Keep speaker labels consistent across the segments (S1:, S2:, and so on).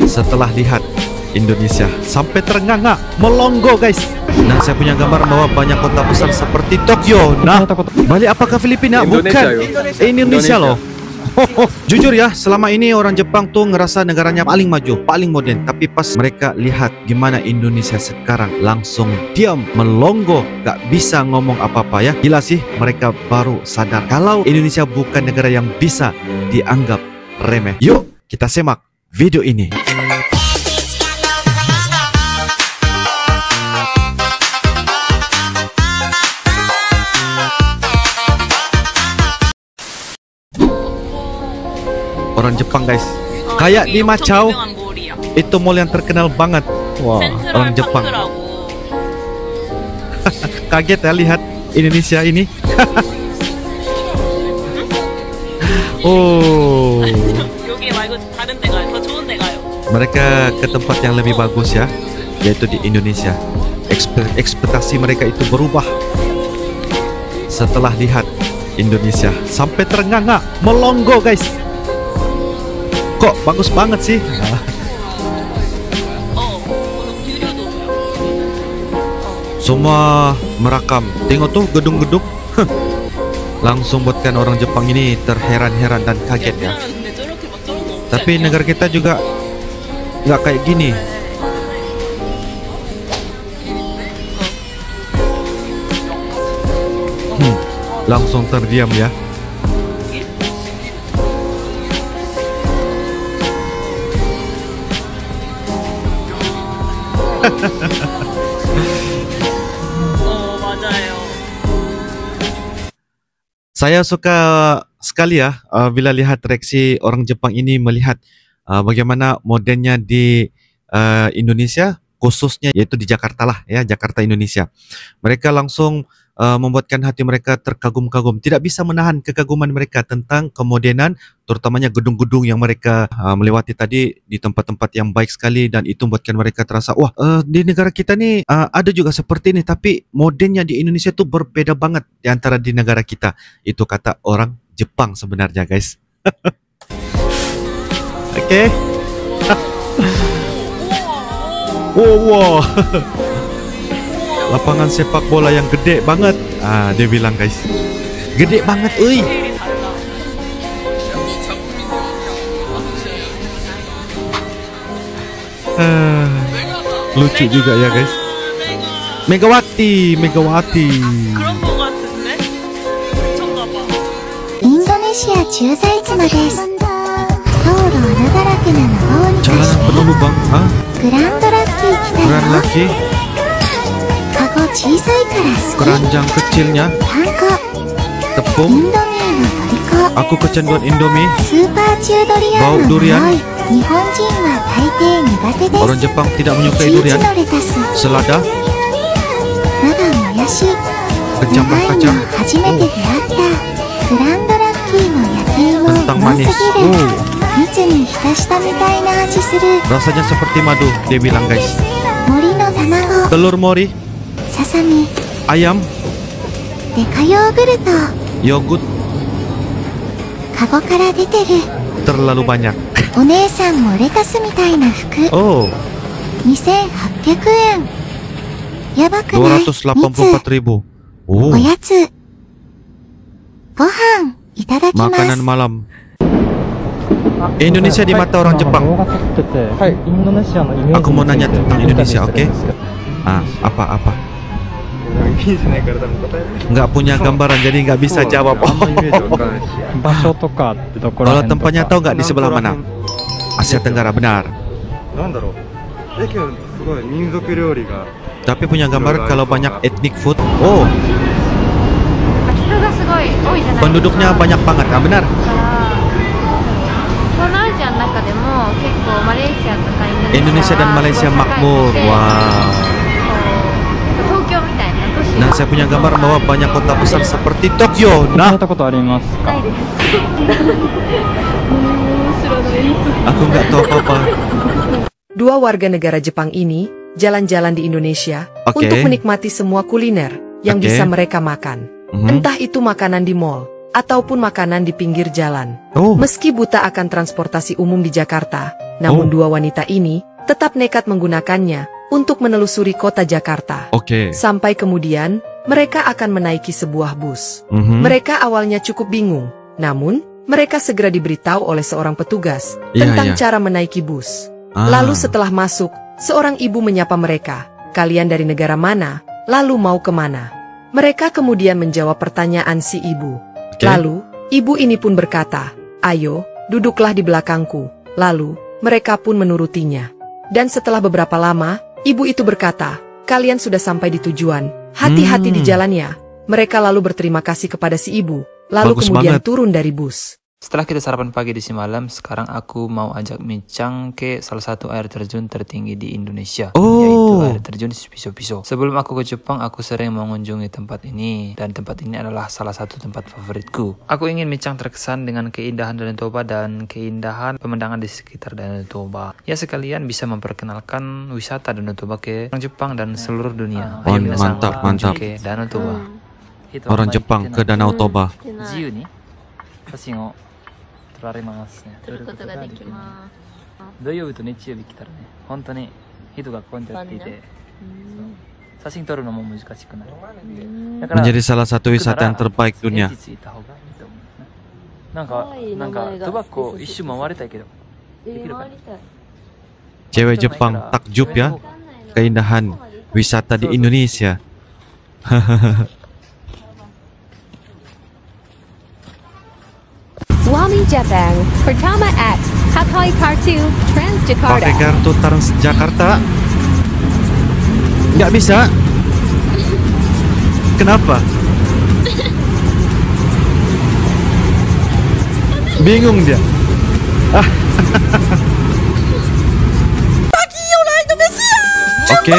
S1: setelah lihat Indonesia sampai terengah-engah melongo guys. Nah, saya punya gambar bahwa banyak kota besar seperti Tokyo. Nah, Bali apakah Filipina? Bukan, Indonesia loh. Jujur ya, selama ini orang Jepang tuh ngerasa negaranya paling maju, paling modern. Tapi pas mereka lihat gimana Indonesia sekarang, langsung diam, melongo, gak bisa ngomong apa-apa ya. Gila sih, mereka baru sadar kalau Indonesia bukan negara yang bisa dianggap remeh. Yuk, kita simak video ini. Orang Jepang guys, kayak di Macau, itu mall yang terkenal banget. Wah, orang Jepang. Kaget ya lihat Indonesia ini. Oh, mereka ke tempat yang lebih bagus ya, yaitu di Indonesia. Ekspektasi mereka itu berubah setelah lihat Indonesia sampai terengah-engah melongo guys. Kok bagus banget sih? Semua merakam. Tengok tuh gedung-gedung. Langsung buatkan orang Jepang ini terheran-heran dan kaget ya. Tapi negara kita juga nggak kayak gini. Langsung terdiam ya. Saya suka sekali ya bila lihat reaksi orang Jepang ini melihat bagaimana modernnya di Indonesia, khususnya yaitu di Jakarta lah ya, Jakarta Indonesia. Mereka langsung membuatkan hati mereka terkagum-kagum. Tidak bisa menahan kekaguman mereka tentang kemodernan, terutamanya gedung-gedung yang mereka melewati tadi di tempat-tempat yang baik sekali, dan itu membuatkan mereka terasa, wah, di negara kita nih ada juga seperti ini, tapi modernnya di Indonesia itu berbeda banget di antara di negara kita. Itu kata orang Jepang sebenarnya guys. Oke. Wow. Lapangan sepak bola yang gede banget. Dia bilang guys, gede banget, euy. Lucu juga ya guys. Megawati.
S2: Indonesia Chuzaitsuma desu.
S1: Jalanan penuh lubang.
S2: Grand Lucky.
S1: Keranjang kecilnya, tepung. Aku kecanduan Indomie. Bau durian. Orang Jepang tidak menyukai durian. Selada. Kecambah-kacang. Kentang manis. Rasanya seperti madu, dia bilang guys. Telur mori. Ayam. Yogurt. Terlalu banyak. Oh, 284.000. Oh, makanan malam. Indonesia di mata orang Jepang. Aku mau nanya tentang Indonesia, oke? Apa? Nggak punya gambaran, jadi nggak bisa jawab. Kalau tempatnya tahu nggak di sebelah mana? Asia Tenggara, benar. Tapi punya gambar kalau banyak ethnic food. Oh, penduduknya banyak banget, benar. Indonesia dan Malaysia makmur. Wow. Nah, saya punya gambar bahwa banyak kota besar seperti Tokyo. Nah, aku nggak tahu apa-apa.
S3: Dua warga negara Jepang ini jalan-jalan di Indonesia untuk menikmati semua kuliner yang bisa mereka makan. Entah itu makanan di mall ataupun makanan di pinggir jalan.
S1: Oh,
S3: Meski buta akan transportasi umum di Jakarta, namun dua wanita ini tetap nekat menggunakannya untuk menelusuri kota Jakarta.
S1: oke.
S3: Sampai kemudian, mereka akan menaiki sebuah bus.
S1: Mhm.
S3: Mereka awalnya cukup bingung, namun mereka segera diberitahu oleh seorang petugas
S1: Iya,
S3: tentang
S1: iya.
S3: cara menaiki bus.
S1: Ah.
S3: Lalu setelah masuk, seorang ibu menyapa mereka, "Kalian dari negara mana? Lalu mau kemana?" Mereka kemudian menjawab pertanyaan si ibu.
S1: Oke.
S3: Lalu, ibu ini pun berkata, "Ayo, duduklah di belakangku." Lalu, mereka pun menurutinya. Dan setelah beberapa lama, ibu itu berkata, "Kalian sudah sampai di tujuan. Hati-hati di jalannya." Mereka lalu berterima kasih kepada si ibu, lalu
S1: Bagus
S3: kemudian
S1: banget.
S3: turun dari bus.
S4: Setelah kita sarapan pagi di semalam, sekarang aku mau ajak Micang ke salah satu air terjun tertinggi di Indonesia,
S1: Oh.
S4: yaitu air terjun Piso-Piso. Sebelum aku ke Jepang, aku sering mengunjungi tempat ini, dan tempat ini adalah salah satu tempat favoritku. Aku ingin Micang terkesan dengan keindahan Danau Toba dan keindahan pemandangan di sekitar Danau Toba. Ya, sekalian bisa memperkenalkan wisata Danau Toba ke orang Jepang dan seluruh dunia.
S1: Oh,
S4: Ayo minasang,
S1: mantap,
S4: kunjung
S1: mantap.
S4: ke Danau Toba.
S1: Orang Jepang ke Danau Toba.
S4: 自由に写真を撮られますね。
S5: 撮ることができます。
S4: 土曜日と日曜日来たらね、本当に人が混んでっていて、写真撮るのも難しくない。だから
S1: Menjadi salah satu wisata yang terbaik
S4: 平
S1: dunia.
S4: 日行った方がいいと思うね。なんかトバコ一周回りたいけど、できるかな。
S1: Cewek Jepang takjub ya, keindahan wisata di Indonesia.
S5: Suami Jepang pertama at Hatay Kartu Transjakarta.
S1: Pakai kartu Transjakarta. Nggak bisa. Kenapa? Bingung dia. Oke.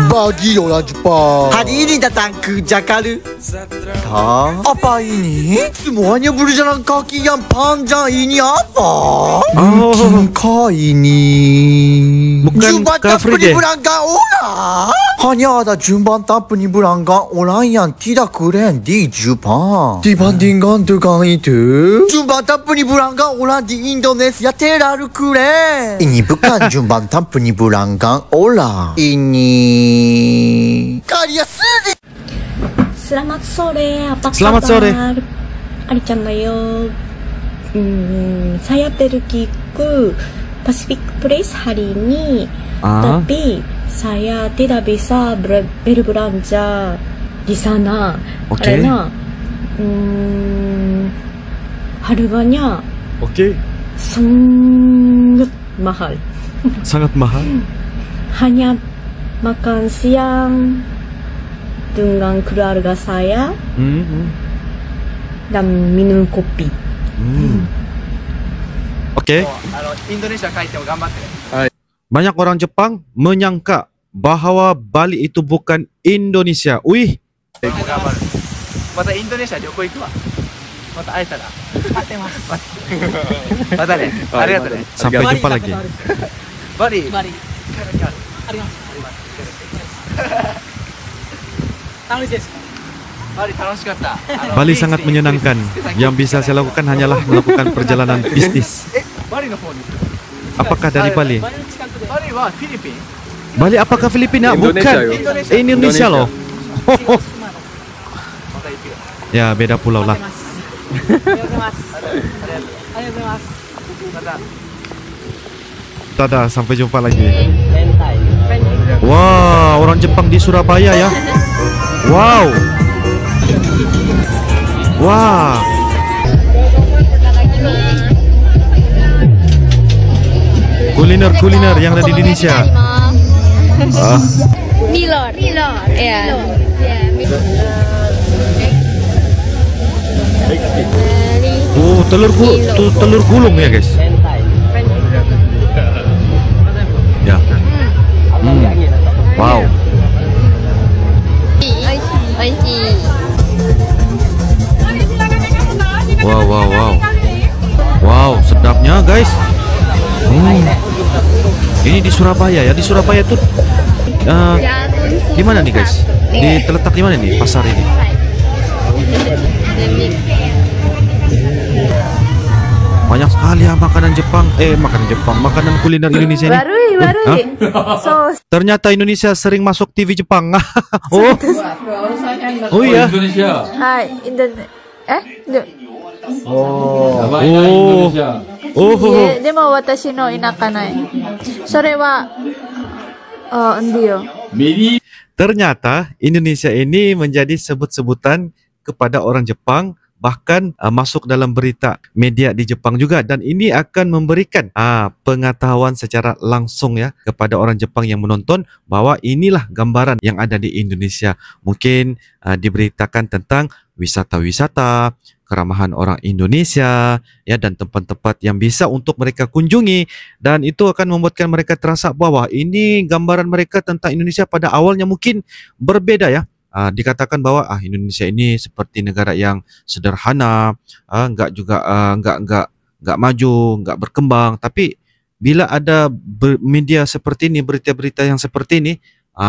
S6: Bagi orang Jepang. Hari ini datang ke Jakarta. Apa ini? Semuanya berjalan kaki yang panjang ini apa? Mungkinkah ini
S1: Bukan
S6: jumpa
S1: Car
S6: tak
S1: Free Day.
S6: penyeberangan orang? Hanya ada jumpa tak penyeberangan orang yang tidak keren di Jepang. Dibandingkan dengan itu, jumpa tak penyeberangan orang di Indonesia terlalu keren. Ini bukan jumpa tak penyeberangan orang. Ini karya sendiri.
S7: Selamat sore, apa
S1: Selamat
S7: kabar?
S1: sore.
S7: Ari-chan da yo. Saya pergi ke Pacific Place hari ini, tapi saya tidak bisa berbelanja di sana
S1: Oke.
S7: karena harganya
S1: Oke.
S7: sangat mahal.
S1: Sangat mahal.
S7: Hanya makan siang dengan keluarga saya dan minum kopi.
S1: Oke. Banyak orang Jepang menyangka bahwa Bali itu bukan Indonesia. Wih,
S4: またインドネシア旅行行くわ。また会えたら。待ってます。またね。ありがとうね。
S1: sampai jumpa lagi.
S4: バリ。
S1: Bali sangat menyenangkan. Yang bisa saya lakukan hanyalah melakukan perjalanan bisnis. Apakah dari Bali? Bali apakah Filipina? Bukan. Indonesia loh. Ya, beda pulau lah. Dadah, sampai jumpa lagi. Wah, orang Jepang di Surabaya ya. Wow. Wah. Kuliner yang ada di Indonesia.
S5: Milor. Ya.
S1: Oh, telur gulung ya, guys. Ya. Wow. Wow. Wow, sedapnya, guys. Ini di Surabaya ya. Di Surabaya tuh di mana nih, guys? Terletak di mana nih pasar ini? Banyak sekali ya makanan Jepang, makanan kuliner Indonesia ini. Hah?
S8: So,
S1: Ternyata Indonesia sering masuk TV Jepang. Oh, oh iya.
S8: hai,
S1: Oh, oh,
S8: でも私の田舎ない。それは、
S1: ternyata Indonesia ini menjadi sebut-sebutan kepada orang Jepang, bahkan masuk dalam berita media di Jepang juga, dan ini akan memberikan pengetahuan secara langsung ya kepada orang Jepang yang menonton bahwa inilah gambaran yang ada di Indonesia. Mungkin diberitakan tentang wisata-wisata, keramahan orang Indonesia ya, dan tempat-tempat yang bisa untuk mereka kunjungi, dan itu akan membuatkan mereka terasa bahwa ini gambaran mereka tentang Indonesia pada awalnya mungkin berbeda ya. Dikatakan bahwa Indonesia ini seperti negara yang sederhana, enggak juga enggak maju, enggak berkembang. Tapi bila ada media seperti ini, berita-berita yang seperti ini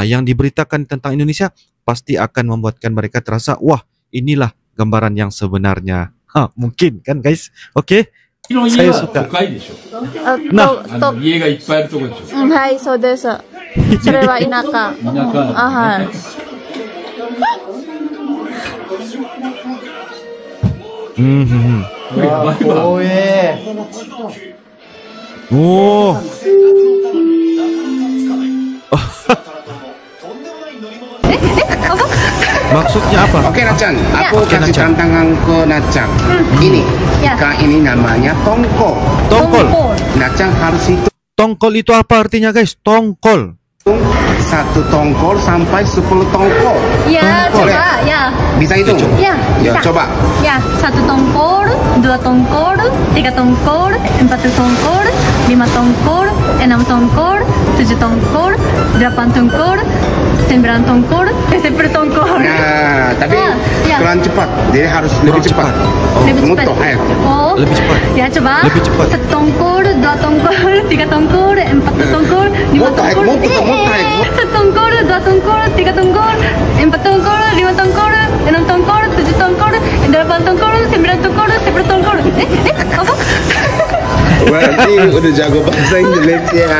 S1: yang diberitakan tentang Indonesia, pasti akan membuatkan mereka terasa wah, inilah gambaran yang sebenarnya. Mungkin kan guys? Oke. Saya suka. Nah,
S8: hai, so desu. それは田舎。はい。
S1: Oh. Maksudnya apa?
S9: Oke Nachan, aku kasih tantangan ke Nachan. Ini, ikan ini namanya tongkol.
S1: Tongkol.
S9: Nachan harus hitung.
S1: Tongkol itu apa artinya guys? Tongkol.
S9: Satu tongkol sampai 10 tongkol.
S5: Ya,
S9: Tongkol,
S5: coba, ya.
S9: Bisa hitung?
S5: Ya,
S9: Ya,
S5: bisa.
S9: coba.
S5: Ya, 1 tongkol, 2 tongkol, 3 tongkol, 4 tongkol, 5 tongkol, 6 tongkol, 7 tongkol, 8 tongkol, 9 tongkol, 10 tongkol.
S9: Nah, tapi
S5: Ya.
S9: kurang cepat. Jadi harus lebih cepat.
S5: Lebih cepat.
S9: Mutu, ayo.
S5: Oh,
S1: Lebih cepat.
S5: ya coba.
S1: Lebih cepat.
S5: 1 tongkol, 2 tongkol, 3 tongkol, 4 tongkol, 5
S9: Mutu, ayo,
S5: tongkol.
S9: mutu, mutu, ayo.
S5: 1 tongkol, 2 tongkol, 3 tongkol, 4 tongkol, 5 tongkol, 6 tongkol, 7 tongkol, 8 tongkol, 9 tongkol, 10 tongkol. Apa?
S9: Berarti udah jago bahasa Indonesia.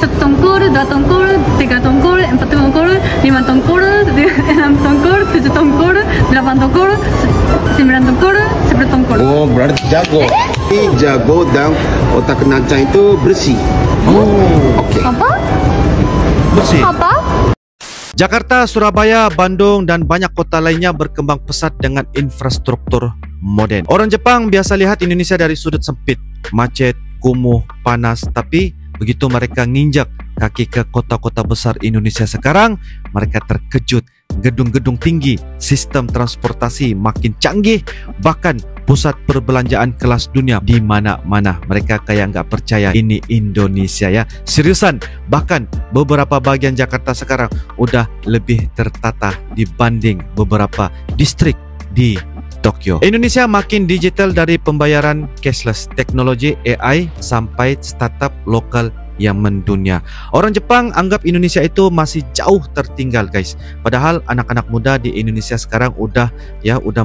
S5: 1 tongkol, 2 tongkol, 3 tongkol, 4 tongkol, 5 tongkol, 6 tongkol, 7 tongkol, 8 tongkol, 9 tongkol, 10 tongkol.
S9: Oh, berarti jago. Ini jago dan otak Nachan itu bersih. Oke.
S5: Apa?
S1: Bersih.
S5: Apa?
S1: Jakarta, Surabaya, Bandung, dan banyak kota lainnya berkembang pesat dengan infrastruktur modern. Orang Jepang biasa lihat Indonesia dari sudut sempit, macet, kumuh, panas, tapi begitu mereka nginjak kaki ke kota-kota besar Indonesia sekarang, mereka terkejut. Gedung-gedung tinggi, sistem transportasi makin canggih, bahkan pusat perbelanjaan kelas dunia di mana-mana. Mereka kayak nggak percaya ini Indonesia ya. Seriusan, bahkan beberapa bagian Jakarta sekarang udah lebih tertata dibanding beberapa distrik di Tokyo. Indonesia makin digital, dari pembayaran cashless, teknologi AI, sampai startup lokal yang mendunia. Orang Jepang anggap Indonesia itu masih jauh tertinggal guys. Padahal anak-anak muda di Indonesia sekarang udah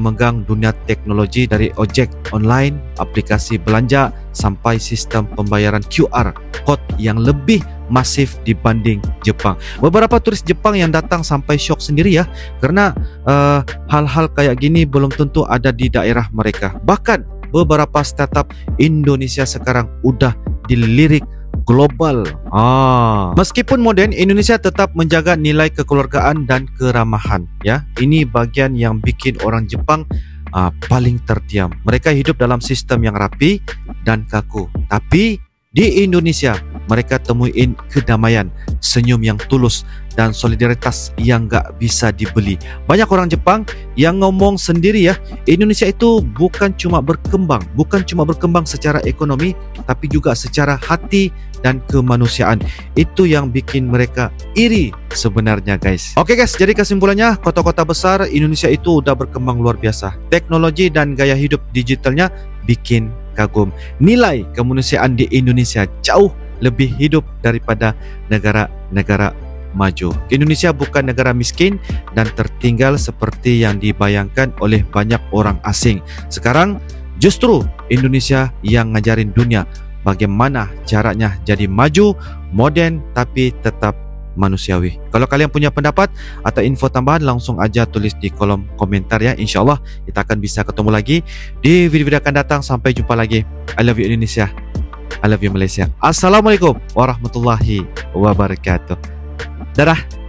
S1: megang dunia teknologi, dari ojek online, aplikasi belanja, sampai sistem pembayaran QR code yang lebih masif dibanding Jepang. Beberapa turis Jepang yang datang sampai shock sendiri ya, karena hal-hal kayak gini belum tentu ada di daerah mereka. Bahkan beberapa startup Indonesia sekarang udah dilirik global. Meskipun modern, Indonesia tetap menjaga nilai kekeluargaan dan keramahan ya. Ini bagian yang bikin orang Jepang paling terdiam. Mereka hidup dalam sistem yang rapi dan kaku. Tapi di Indonesia mereka temuin kedamaian, senyum yang tulus, dan solidaritas yang gak bisa dibeli. Banyak orang Jepang yang ngomong sendiri ya, Indonesia itu bukan cuma berkembang secara ekonomi, tapi juga secara hati dan kemanusiaan. Itu yang bikin mereka iri sebenarnya guys. Oke guys, jadi kesimpulannya, kota-kota besar Indonesia itu udah berkembang luar biasa. Teknologi dan gaya hidup digitalnya bikin kagum. Nilai kemanusiaan di Indonesia jauh lebih hidup daripada negara-negara maju. Indonesia bukan negara miskin dan tertinggal seperti yang dibayangkan oleh banyak orang asing. Sekarang justru Indonesia yang ngajarin dunia bagaimana caranya jadi maju, modern tapi tetap manusiawi. Kalau kalian punya pendapat atau info tambahan, langsung aja tulis di kolom komentar ya. InsyaAllah kita akan bisa ketemu lagi di video-video akan datang. Sampai jumpa lagi. I love you Indonesia, I love you Malaysia. Assalamualaikum warahmatullahi wabarakatuh. Dadah.